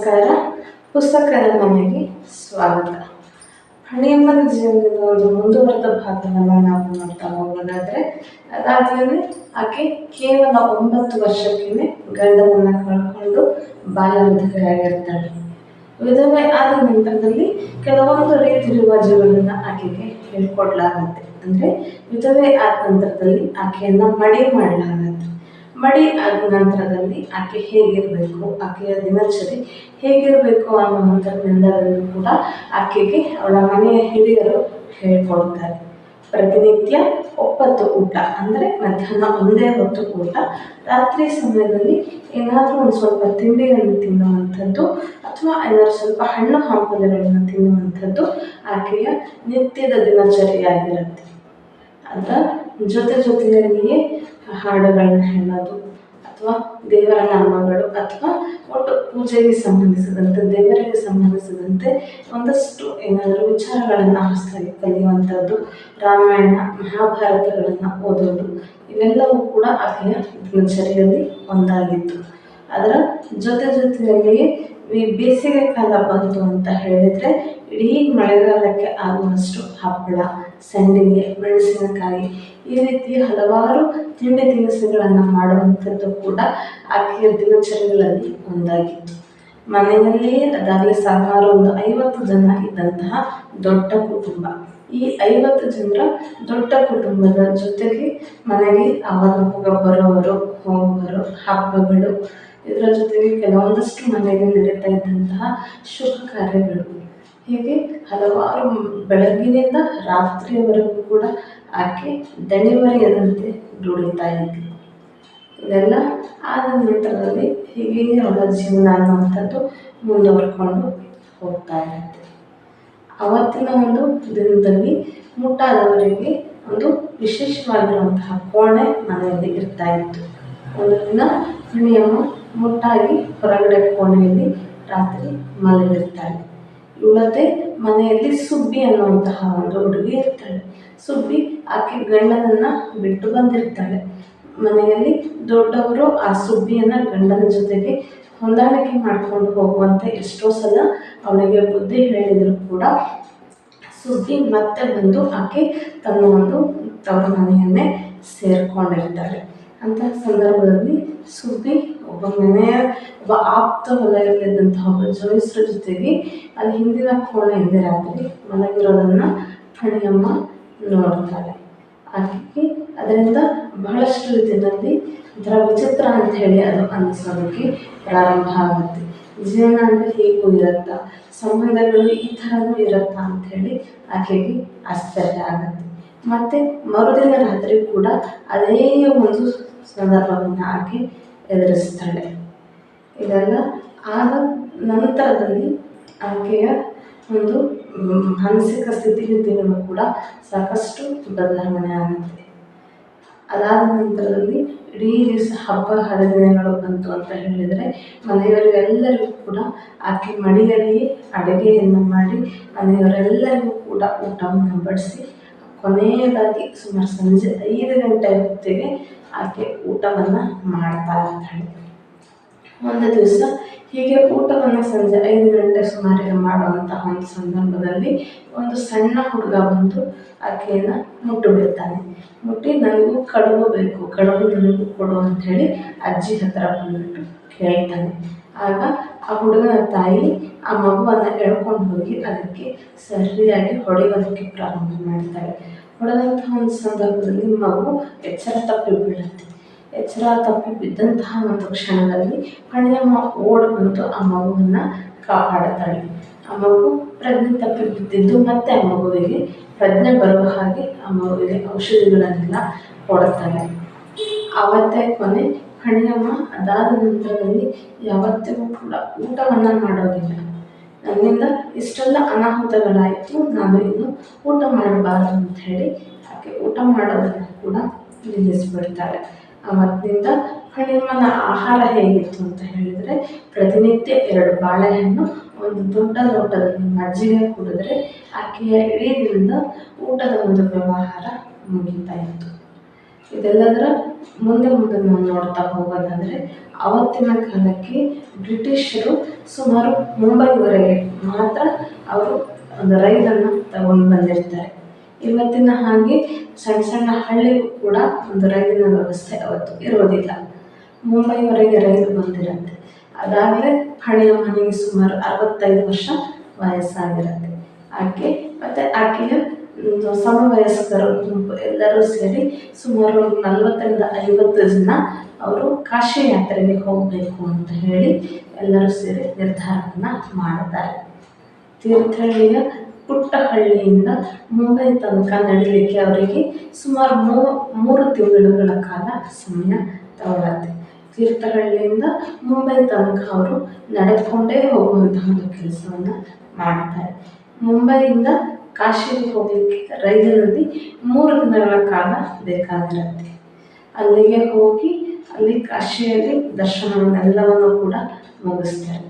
ನಮಸ್ಕಾರ. ಪುಸ್ತಕದ ಮನೆಗೆ ಸ್ವಾಗತ. ಹಣಿಯಮ್ಮನ ಜೀವನದ ಒಂದು ಮುಂದುವರೆದ ಭಾಗವನ್ನು ನಾವು ನೋಡ್ತಾ ಹೋಗೋದಾದರೆ, ಅದಾದ್ಮೇಲೆ ಆಕೆ ಕೇವಲ 9 ವರ್ಷಕ್ಕೇ ಗಂಡನನ್ನು ಕಳ್ಕೊಂಡು ಬಾಲ್ಯ ವಿಧವೆಯಾಗಿರ್ತಾಳೆ. ವಿಧವೆ ಆದ ನಂತರದಲ್ಲಿ ಕೆಲವೊಂದು ರೀತಿ ರಿವಾಜುಗಳನ್ನು ಆಕೆಗೆ ಹೇಳ್ಕೊಡ್ಲಾಗತ್ತೆ. ಅಂದರೆ ವಿಧವೆ ಆದ ನಂತರದಲ್ಲಿ ಆಕೆಯನ್ನು ಮಡಿ ಮಾಡಲಾಗತ್ತೆ. ಮಡಿ ಆದ ನಂತರದಲ್ಲಿ ಆಕೆ ಹೇಗಿರಬೇಕು, ಆಕೆಯ ದಿನಚರಿ ಹೇಗಿರಬೇಕು ಅನ್ನುವಂಥದ್ದೆಲ್ಲದನ್ನು ಕೂಡ ಆಕೆಗೆ ಅವಳ ಮನೆಯ ಹಿರಿಯರು ಹೇಳ್ಕೊಡ್ತಾರೆ. ಪ್ರತಿನಿತ್ಯ ಒಪ್ಪತ್ತು ಊಟ, ಅಂದರೆ ಮಧ್ಯಾಹ್ನ ಒಂದೇ ಹೊತ್ತು ಊಟ, ರಾತ್ರಿ ಸಮಯದಲ್ಲಿ ಏನಾದರೂ ಒಂದು ಸ್ವಲ್ಪ ತಿಂಡಿಯನ್ನು ತಿನ್ನುವಂಥದ್ದು ಅಥವಾ ಏನಾದರೂ ಸ್ವಲ್ಪ ಹಣ್ಣು ಹಂಪಲುಗಳನ್ನು ತಿನ್ನುವಂಥದ್ದು ಆಕೆಯ ನಿತ್ಯದ ದಿನಚರಿಯಾಗಿರುತ್ತೆ. ಅದರ ಜೊತೆಯಲ್ಲಿಯೇ ಹಾಡುಗಳನ್ನ ಹೇಳೋದು ಅಥವಾ ದೇವರ ನಾಮಗಳು ಅಥವಾ ಒಟ್ಟು ಪೂಜೆಗೆ ಸಂಬಂಧಿಸಿದಂತೆ, ದೇವರಿಗೆ ಸಂಬಂಧಿಸಿದಂತೆ ಒಂದಷ್ಟು ಏನಾದರೂ ವಿಚಾರಗಳನ್ನು ಹೊಸದಾಗಿ ಕಲಿಯುವಂಥದ್ದು, ರಾಮಾಯಣ ಮಹಾಭಾರತಗಳನ್ನು ಓದೋದು, ಇವೆಲ್ಲವೂ ಕೂಡ ಆಕೆಯ ದಿನಚರಿಯಲ್ಲಿ ಒಂದಾಗಿತ್ತು. ಅದರ ಜೊತೆಯಲ್ಲಿಯೇ ಈ ಬೇಸಿಗೆ ಕಾಲ ಬಂತು ಅಂತ ಹೇಳಿದರೆ ಇಡೀ ಮಳೆಗಾಲಕ್ಕೆ ಆಗುವಷ್ಟು ಹಪ್ಪಳ, ಸಂಡಿಗೆ, ಮೆಣಸಿನಕಾಯಿ ಈ ರೀತಿಯ ಹಲವಾರು ತಿಂಡಿ ತಿನಿಸುಗಳನ್ನು ಮಾಡುವಂಥದ್ದು ಕೂಡ ಆಕೆಯ ದಿನಚರಿಗಳಲ್ಲಿ ಒಂದಾಗಿತ್ತು. ಮನೆಯಲ್ಲಿಯೇ ಅದಾಗಲೇ ಸುಮಾರು ಒಂದು 50 ಜನ ಇದ್ದಂತಹ ದೊಡ್ಡ ಕುಟುಂಬ. ಈ 50 ಜನರ ದೊಡ್ಡ ಕುಟುಂಬದ ಜೊತೆಗೆ ಮನೆಗೆ ಆವಾಗ ಬರೋವರು ಹೋಗುವರು, ಹಬ್ಬಗಳು, ಇದರ ಜೊತೆಗೆ ಕೆಲವೊಂದಷ್ಟು ಮನೆಯಲ್ಲಿ ನಡೀತಾ ಇದ್ದಂತಹ ಶುಭ ಕಾರ್ಯಗಳು, ಹೀಗೆ ಹಲವಾರು ಬೆಳಗ್ಗಿನಿಂದ ರಾತ್ರಿಯವರೆಗೂ ಕೂಡ ಆಕೆ ದಣಿವರಿಯದಂತೆ ದುಡಿತಾ ಇದ್ಳು. ಇದೆಲ್ಲ ಆದ ನಂತರದಲ್ಲಿ ಹೀಗೆ ಅವಳ ಜೀವನ ಅನ್ನುವಂಥದ್ದು ಮುಂದುವರ್ಕೊಂಡು ಹೋಗ್ತಾ ಇರುತ್ತೆ. ಅವತ್ತಿನ ಒಂದು ದಿನದಲ್ಲಿ ಮುಟ್ಟಾದವರಿಗೆ ಒಂದು ವಿಶೇಷವಾಗಿರುವಂತಹ ಕೋಣೆ ಮನೆಯಲ್ಲಿ ಇರ್ತಾ ಇತ್ತು. ಒಂದು ದಿನ ಹಣಿಯಮ್ಮ ಮುಟ್ಟಾಗಿ ಹೊರಗಡೆ ಕೋಣೆಯಲ್ಲಿ ರಾತ್ರಿ ಮಲಗಿರ್ತಾಳೆ. ಇವಳದೇ ಮನೆಯಲ್ಲಿ ಸುಬ್ಬಿ ಅನ್ನುವಂತಹ ಒಂದು ಹುಡುಗಿ ಇರ್ತಾಳೆ. ಸುಬ್ಬಿ ಆಕೆ ಗಂಡನನ್ನು ಬಿಟ್ಟು ಬಂದಿರ್ತಾಳೆ. ಮನೆಯಲ್ಲಿ ದೊಡ್ಡವರು ಆ ಸುಬ್ಬಿಯನ್ನು ಗಂಡನ ಜೊತೆಗೆ ಹೊಂದಾಣಿಕೆ ಮಾಡಿಕೊಂಡು ಹೋಗುವಂತೆ ಎಷ್ಟೋ ಸಲ ಅವಳಿಗೆ ಬುದ್ಧಿ ಹೇಳಿದರೂ ಕೂಡ ಸುಬ್ಬಿ ಮತ್ತೆ ಬಂದು ಆಕೆ ತನ್ನ ಒಂದು ತವರ ಮನೆಯನ್ನೇ ಸೇರಿಕೊಂಡಿರ್ತಾಳೆ. ಅಂತಹ ಸಂದರ್ಭದಲ್ಲಿ ಸುಬ್ಬಿ ಒಬ್ಬ ಆಪ್ತ ವಲಯದಲ್ಲಿದ್ದಂತಹ ಒಬ್ಬ ಜೋಯಿಸ್ರ ಜೊತೆಗೆ ಅಲ್ಲಿ ಹಿಂದಿನ ಕೋಣೆಯಲ್ಲಿ ರಾತ್ರಿ ಮಲಗಿರೋದನ್ನು ಹಣಿಯಮ್ಮ ನೋಡ್ತಾಳೆ. ಆಕೆಗೆ ಅದರಿಂದ ಬಹಳಷ್ಟು ರೀತಿಯಲ್ಲಿ ಒಂಥರ ವಿಚಿತ್ರ ಅಂತ ಹೇಳಿ ಅದು ಅನ್ನಿಸೋದಕ್ಕೆ ಪ್ರಾರಂಭ ಆಗುತ್ತೆ. ಜೀವನ ಅಂದರೆ ಹೇಗೂ ಇರುತ್ತಾ, ಸಂಬಂಧಗಳು ಈ ಥರನೂ ಇರುತ್ತಾ ಅಂಥೇಳಿ ಆಕೆಗೆ ಆಶ್ಚರ್ಯ ಆಗುತ್ತೆ. ಮತ್ತು ಮರುದಿನ ರಾತ್ರಿ ಕೂಡ ಅದೇ ಒಂದು ಸಂದರ್ಭವನ್ನು ಆಕೆ ಎದುರಿಸ್ತಾಳೆ. ಇದೆಲ್ಲ ಆದ ನಂತರದಲ್ಲಿ ಆಕೆಯ ಒಂದು ಮಾನಸಿಕ ಸ್ಥಿತಿಗತಿಗಳು ಕೂಡ ಸಾಕಷ್ಟು ಬದಲಾವಣೆ ಆಗುತ್ತೆ. ಅದಾದ ನಂತರದಲ್ಲಿ ಇಡೀ ದಿವಸ ಹಬ್ಬ ಹರಿದಿನಗಳು ಬಂತು ಅಂತ ಹೇಳಿದರೆ ಮನೆಯವರಿಗೆಲ್ಲರಿಗೂ ಕೂಡ ಆಕೆ ಮಡಿಯಲ್ಲಿಯೇ ಅಡುಗೆಯನ್ನು ಮಾಡಿ ಮನೆಯವರೆಲ್ಲರಿಗೂ ಕೂಡ ಊಟವನ್ನು ಬಡಿಸಿ ಕೊನೆಯದಾಗಿ ಸುಮಾರು ಸಂಜೆ 5 ಗಂಟೆ ಹೊತ್ತಿಗೆ ಆಕೆ ಊಟವನ್ನು ಮಾಡ್ತಾ ಇರ್ತಾಳೆ. ಒಂದು ದಿವಸ ಹೀಗೆ ಊಟವನ್ನು ಸಂಜೆ 5 ಗಂಟೆ ಸುಮಾರಿಗೆ ಮಾಡುವಂತಹ ಒಂದು ಸಂದರ್ಭದಲ್ಲಿ ಒಂದು ಸಣ್ಣ ಹುಡುಗ ಬಂದು ಆಕೆಯನ್ನು ಮುಟ್ಟಿಬಿಡ್ತಾನೆ. ಮುಟ್ಟಿ ನನಗೂ ಕಡುಬು ಬೇಕು, ಕಡುಬು ನನಗೂ ಕೊಡು ಅಂಥೇಳಿ ಅಜ್ಜಿ ಹತ್ತಿರ ಬಂದುಬಿಟ್ಟು ಕೇಳ್ತಾನೆ. ಆಗ ಆ ಹುಡುಗನ ತಾಯಿ ಆ ಮಗುವನ್ನು ಎಳ್ಕೊಂಡು ಹೋಗಿ ಅದಕ್ಕೆ ಸರಿಯಾಗಿ ಹೊಡೆಯೋದಕ್ಕೆ ಪ್ರಾರಂಭ ಮಾಡ್ತಾಳೆ. ಹೊಡೆದಂತಹ ಒಂದು ಸಂದರ್ಭದಲ್ಲಿ ಮಗು ಎಚ್ಚರ ತಪ್ಪಿ ಬೀಳುತ್ತೆ. ಎಚ್ಚರ ತಪ್ಪಿ ಬಿದ್ದಂತಹ ಒಂದು ಕ್ಷಣದಲ್ಲಿ ಹಣಿಯಮ್ಮ ಓಡಿ ಬಂದು ಆ ಮಗುವನ್ನು ಕಾಪಾಡುತ್ತಾಳೆ. ಆ ಮಗು ಪ್ರಜ್ಞೆ ತಪ್ಪಿ ಬಿದ್ದಿದ್ದು ಮತ್ತೆ ಆ ಮಗುವಿಗೆ ಪ್ರಜ್ಞೆ ಬರುವ ಹಾಗೆ ಆ ಮಗುವಿಗೆ ಔಷಧಿಗಳನ್ನೆಲ್ಲ ಕೊಡುತ್ತಾಳೆ. ಆವತ್ತೇ ಕೊನೆ. ಹಣಿಯಮ್ಮ ಅದಾದ ನಂತರದಲ್ಲಿ ಯಾವತ್ತಿಗೂ ಕೂಡ ಊಟವನ್ನು ಮಾಡೋದಿಲ್ಲ. ನನ್ನಿಂದ ಇಷ್ಟೆಲ್ಲ ಅನಾಹುತಗಳಾಯಿತು, ನಾನು ಇನ್ನು ಊಟ ಮಾಡಬಾರ್ದು ಅಂಥೇಳಿ ಆಕೆ ಊಟ ಮಾಡೋದನ್ನು ಕೂಡ ನಿಲ್ಲಿಸಿಬಿಡ್ತಾಳೆ. ಆವತ್ತಿನಿಂದ ಹಣಿಯಮ್ಮನ ಆಹಾರ ಹೇಗಿತ್ತು ಅಂತ ಹೇಳಿದರೆ ಪ್ರತಿನಿತ್ಯ 2 ಬಾಳೆಹಣ್ಣು, ಒಂದು ದೊಡ್ಡ ಲೋಟದಲ್ಲಿ ಮಜ್ಜಿಗೆ ಕುಡಿದ್ರೆ ಆಕೆಯ ಇಡೀ ದಿನದ ಊಟದ ಒಂದು ವ್ಯವಹಾರ ಮುಗಿತಾ ಇತ್ತು. ಇದೆಲ್ಲದರ ಮುಂದೆ ಮುಂದೆ ನಾವು ನೋಡ್ತಾ ಹೋಗೋದಂದರೆ ಆವತ್ತಿನ ಕಾಲಕ್ಕೆ ಬ್ರಿಟಿಷರು ಸುಮಾರು ಮುಂಬೈವರೆಗೆ ಮಾತ್ರ ಅವರು ಒಂದು ರೈಲನ್ನು ತಗೊಂಡು ಬಂದಿರ್ತಾರೆ. ಇವತ್ತಿನ ಹಾಗೆ ಸಣ್ಣ ಸಣ್ಣ ಹಳ್ಳಿಗೂ ಕೂಡ ಒಂದು ರೈಲಿನ ವ್ಯವಸ್ಥೆ ಅವತ್ತು ಇರೋದಿಲ್ಲ. ಮುಂಬೈವರೆಗೆ ರೈಲು ಬಂದಿರುತ್ತೆ. ಅದಾಗಲೇ ಫಣಿಯಮ್ಮನಿಗೆ ಸುಮಾರು 65 ವರ್ಷ ವಯಸ್ಸಾಗಿರುತ್ತೆ. ಆಕೆ ಮತ್ತು ಆಕೆಯ ಒಂದು ಸಮವಯಸ್ಕರ ಗುಂಪು ಎಲ್ಲರೂ ಸೇರಿ ಸುಮಾರು 40ರಿಂದ 50 ಜನ ಅವರು ಕಾಶಿ ಯಾತ್ರೆಗೆ ಹೋಗಬೇಕು ಅಂತ ಹೇಳಿ ಎಲ್ಲರೂ ಸೇರಿ ನಿರ್ಧಾರವನ್ನು ಮಾಡುತ್ತಾರೆ. ತೀರ್ಥಹಳ್ಳಿಯ ಪುಟ್ಟ ಹಳ್ಳಿಯಿಂದ ಮುಂಬೈ ತನಕ ನಡೀಲಿಕ್ಕೆ ಅವರಿಗೆ ಸುಮಾರು 3 ತಿಂಗಳುಗಳ ಕಾಲ ಸಮಯ ತಗೊಳ್ಳತ್ತೆ. ತೀರ್ಥಹಳ್ಳಿಯಿಂದ ಮುಂಬೈ ತನಕ ಅವರು ನಡೆದುಕೊಂಡೇ ಹೋಗುವಂತಹ ಒಂದು ಕೆಲಸವನ್ನು ಮಾಡ್ತಾರೆ. ಮುಂಬೈಯಿಂದ ಕಾಶಿಗೆ ಹೋಗಲಿಕ್ಕೆ ರೈಲಿನಲ್ಲಿ 3 ದಿನಗಳ ಕಾಲ ಬೇಕಾಗಿರುತ್ತೆ. ಅಲ್ಲಿಗೆ ಹೋಗಿ ಅಲ್ಲಿ ಕಾಶಿಯಲ್ಲಿ ದರ್ಶನವನ್ನೆಲ್ಲವನ್ನು ಕೂಡ ಮುಗಿಸ್ತಾರೆ.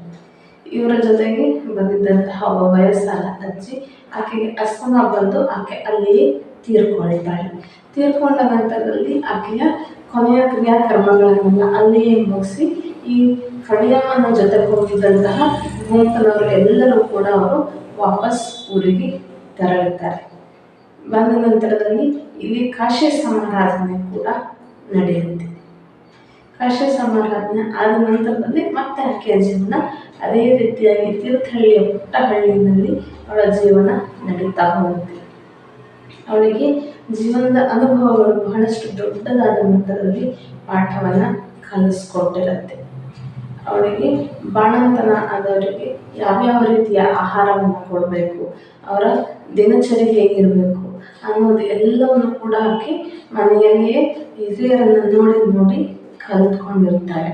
ಇವರ ಜೊತೆಗೆ ಬಂದಿದ್ದಂತಹ ಒಬ್ಬ ವಯಸ್ಸಾದ ಅಜ್ಜಿ, ಆಕೆಗೆ ಅಸ್ತಮ ಬಂದು ಆಕೆ ಅಲ್ಲಿಯೇ ತೀರ್ಕೊಳ್ತಾಳೆ. ತೀರ್ಕೊಂಡ ನಂತರದಲ್ಲಿ ಆಕೆಯ ಕೊನೆಯ ಕ್ರಿಯಾಕರ್ಮಗಳನ್ನೆಲ್ಲ ಅಲ್ಲಿಯೇ ಮುಗಿಸಿ ಈ ಫಣಿಯಮ್ಮನ ಜೊತೆ ಹೋಗಿದ್ದಂತಹ ಗುಂಪಿನವರು ಎಲ್ಲರೂ ಕೂಡ ಅವರು ವಾಪಸ್ ಊರಿಗೆ ತೆರಳುತ್ತಾರೆ. ಬಂದ ನಂತರದಲ್ಲಿ ಇಲ್ಲಿ ಕಾಶಿ ಸಮಾರಾಧನೆ ಕೂಡ ನಡೆಯುತ್ತೆ. ಕಾಶಿ ಸಮಾರಾಧನೆ ಆದ ನಂತರದಲ್ಲಿ ಮತ್ತೆ ಆಕೆಯ ಜೀವನ ಅದೇ ರೀತಿಯಾಗಿ ತೀರ್ಥಹಳ್ಳಿಯ ಪುಟ್ಟ ಹಳ್ಳಿಯಲ್ಲಿ ಅವಳ ಜೀವನ ನಡೀತಾ ಹೋಗುತ್ತೆ. ಅವಳಿಗೆ ಜೀವನದ ಅನುಭವಗಳು ಬಹಳಷ್ಟು ದೊಡ್ಡದಾದ ಮಟ್ಟದಲ್ಲಿ ಪಾಠವನ್ನು ಕಲಿಸ್ಕೊಟ್ಟಿರುತ್ತೆ. ಅವಳಿಗೆ ಬಾಣಂತನ ಆದವರಿಗೆ ಯಾವ್ಯಾವ ರೀತಿಯ ಆಹಾರವನ್ನು ಕೊಡಬೇಕು, ಅವರ ದಿನಚರಿ ಹೇಗಿರಬೇಕು ಅನ್ನೋದು ಎಲ್ಲವನ್ನು ಕೂಡ ಆಕೆ ಮನೆಯಲ್ಲಿಯೇ ಹಿರಿಯರನ್ನು ನೋಡಿ ಕಲಿತ್ಕೊಂಡಿರ್ತಾಳೆ.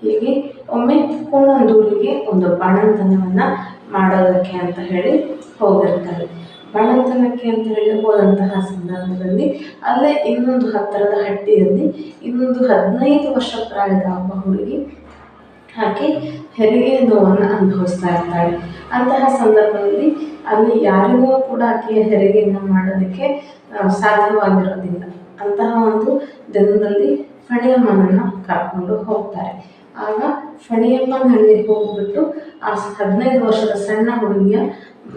ಹೀಗೆ ಒಮ್ಮೆ ಕೋಣಂದೂರಿಗೆ ಒಂದು ಬಾಣಂತನವನ್ನು ಮಾಡೋದಕ್ಕೆ ಅಂತ ಹೇಳಿ ಹೋಗಿರ್ತಾರೆ. ಬಾಣಂತನಕ್ಕೆ ಅಂತ ಹೇಳಿ ಹೋದಂತಹ ಸಂದರ್ಭದಲ್ಲಿ ಅಲ್ಲೇ ಇನ್ನೊಂದು ಹತ್ತಿರದ ಹಟ್ಟಿಯಲ್ಲಿ ಇನ್ನೊಂದು 15 ವರ್ಷ ಪ್ರಾಯದ ಒಬ್ಬ ಹುಡುಗಿ ಆಕೆ ಹೆರಿಗೆ ನೋವನ್ನು ಅನುಭವಿಸ್ತಾ ಇರ್ತಾಳೆ. ಅಂತಹ ಸಂದರ್ಭದಲ್ಲಿ ಅಲ್ಲಿ ಯಾರಿಗೂ ಕೂಡ ಆಕೆಯ ಹೆರಿಗೆಯನ್ನು ಮಾಡೋದಕ್ಕೆ ಸಾಧ್ಯವಾಗಿರೋದಿಲ್ಲ. ಅಂತಹ ಒಂದು ದಿನದಲ್ಲಿ ಫಣಿಯಮ್ಮನನ್ನು ಕರ್ಕೊಂಡು ಹೋಗ್ತಾರೆ. ಆಗ ಫಣಿಯಮ್ಮನಲ್ಲಿ ಹೋಗ್ಬಿಟ್ಟು ಆ 15 ವರ್ಷದ ಸಣ್ಣ ಹುಡುಗಿಯ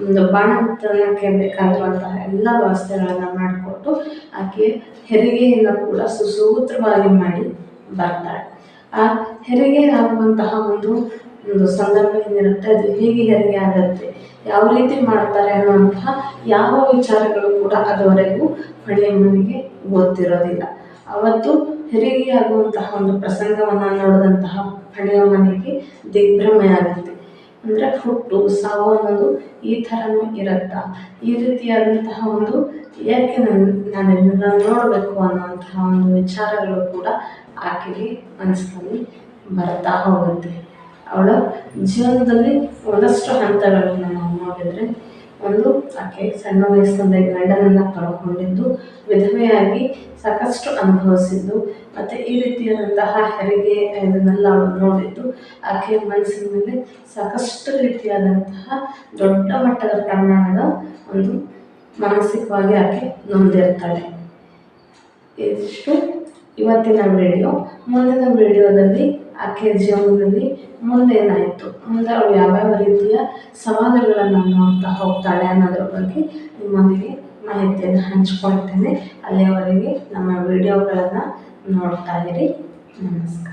ಒಂದು ಬಾಣಂತನಕ್ಕೆ ಬೇಕಾಗಿರುವಂತಹ ಎಲ್ಲ ವ್ಯವಸ್ಥೆಗಳನ್ನು ಮಾಡಿಕೊಟ್ಟು ಆಕೆ ಹೆರಿಗೆಯನ್ನು ಕೂಡ ಸುಸೂತ್ರವಾಗಿ ಮಾಡಿ ಬರ್ತಾಳೆ. ಆ ಹೆರಿಗೆ ಆಗುವಂತಹ ಒಂದು ಸಂದರ್ಭ ಏನಿರುತ್ತೆ, ಅದು ಹೇಗೆ ಹೆರಿಗೆ ಆಗುತ್ತೆ, ಯಾವ ರೀತಿ ಮಾಡ್ತಾರೆ ಅನ್ನುವಂತಹ ಯಾವ ವಿಚಾರಗಳು ಕೂಡ ಅದುವರೆಗೂ ಫಣಿಯಮ್ಮನಿಗೆ ಗೊತ್ತಿರೋದಿಲ್ಲ. ಅವತ್ತು ಹೆರಿಗೆ ಆಗುವಂತಹ ಒಂದು ಪ್ರಸಂಗವನ್ನು ನೋಡಿದಂತಹ ಫಣಿಯಮ್ಮನಿಗೆ ದಿಗ್ಭ್ರಮೆ ಆಗುತ್ತೆ. ಅಂದರೆ ಹುಟ್ಟು ಸಾವು ಅನ್ನೋದು ಈ ಥರನೂ ಇರುತ್ತಾ, ಈ ರೀತಿಯಾದಂತಹ ಒಂದು ಯಾಕೆ ನಾನೆಲ್ಲ ನೋಡಬೇಕು ಅನ್ನುವಂತಹ ಒಂದು ವಿಚಾರಗಳು ಕೂಡ ಆಕೆಗೆ ಮನಸ್ಸಿನಲ್ಲಿ ಬರ್ತಾ ಹೋಗುತ್ತೆ. ಅವಳ ಜೀವನದಲ್ಲಿ ಒಂದಷ್ಟು ಹಂತಗಳನ್ನು ನಾವು ನೋಡಿದರೆ, ಒಂದು ಆಕೆ ಸಣ್ಣ ವಯಸ್ಸಿನಿಂದ ಗಂಡನನ್ನು ಕಳ್ಕೊಂಡಿದ್ದು, ವಿಧವೆಯಾಗಿ ಸಾಕಷ್ಟು ಅನುಭವಿಸಿದ್ದು, ಮತ್ತು ಈ ರೀತಿಯಾದಂತಹ ಹೆರಿಗೆ ಇದನ್ನೆಲ್ಲ ಅವಳು ನೋಡಿದ್ದು ಆಕೆಯ ಮನಸ್ಸಿನ ಮೇಲೆ ಸಾಕಷ್ಟು ರೀತಿಯಾದಂತಹ ದೊಡ್ಡ ಮಟ್ಟದ ಪ್ರಮಾಣದ ಒಂದು ಮಾನಸಿಕವಾಗಿ ಆಕೆ ನೊಂದಿರ್ತಾಳೆ. ಇದಿಷ್ಟು ಇವತ್ತಿನ ವಿಡಿಯೋ. ಮುಂದಿನ ವಿಡಿಯೋದಲ್ಲಿ ಆಕೆಯ ಜೀವನದಲ್ಲಿ ಮುಂದೇನಾಯಿತು, ಮುಂದೆ ಅವಳು ಯಾವ್ಯಾವ ರೀತಿಯ ಸವಾಲುಗಳನ್ನು ನೋಡ್ತಾ ಹೋಗ್ತಾಳೆ ಅನ್ನೋದ್ರ ಬಗ್ಗೆ ನಿಮ್ಮೊಂದಿಗೆ ಮಾಹಿತಿಯನ್ನು ಹಂಚ್ಕೊಳ್ತೇನೆ. ಅಲ್ಲಿಯವರೆಗೆ ನಮ್ಮ ವಿಡಿಯೋಗಳನ್ನು ನೋಡ್ತಾ ಇರಿ. ನಮಸ್ಕಾರ.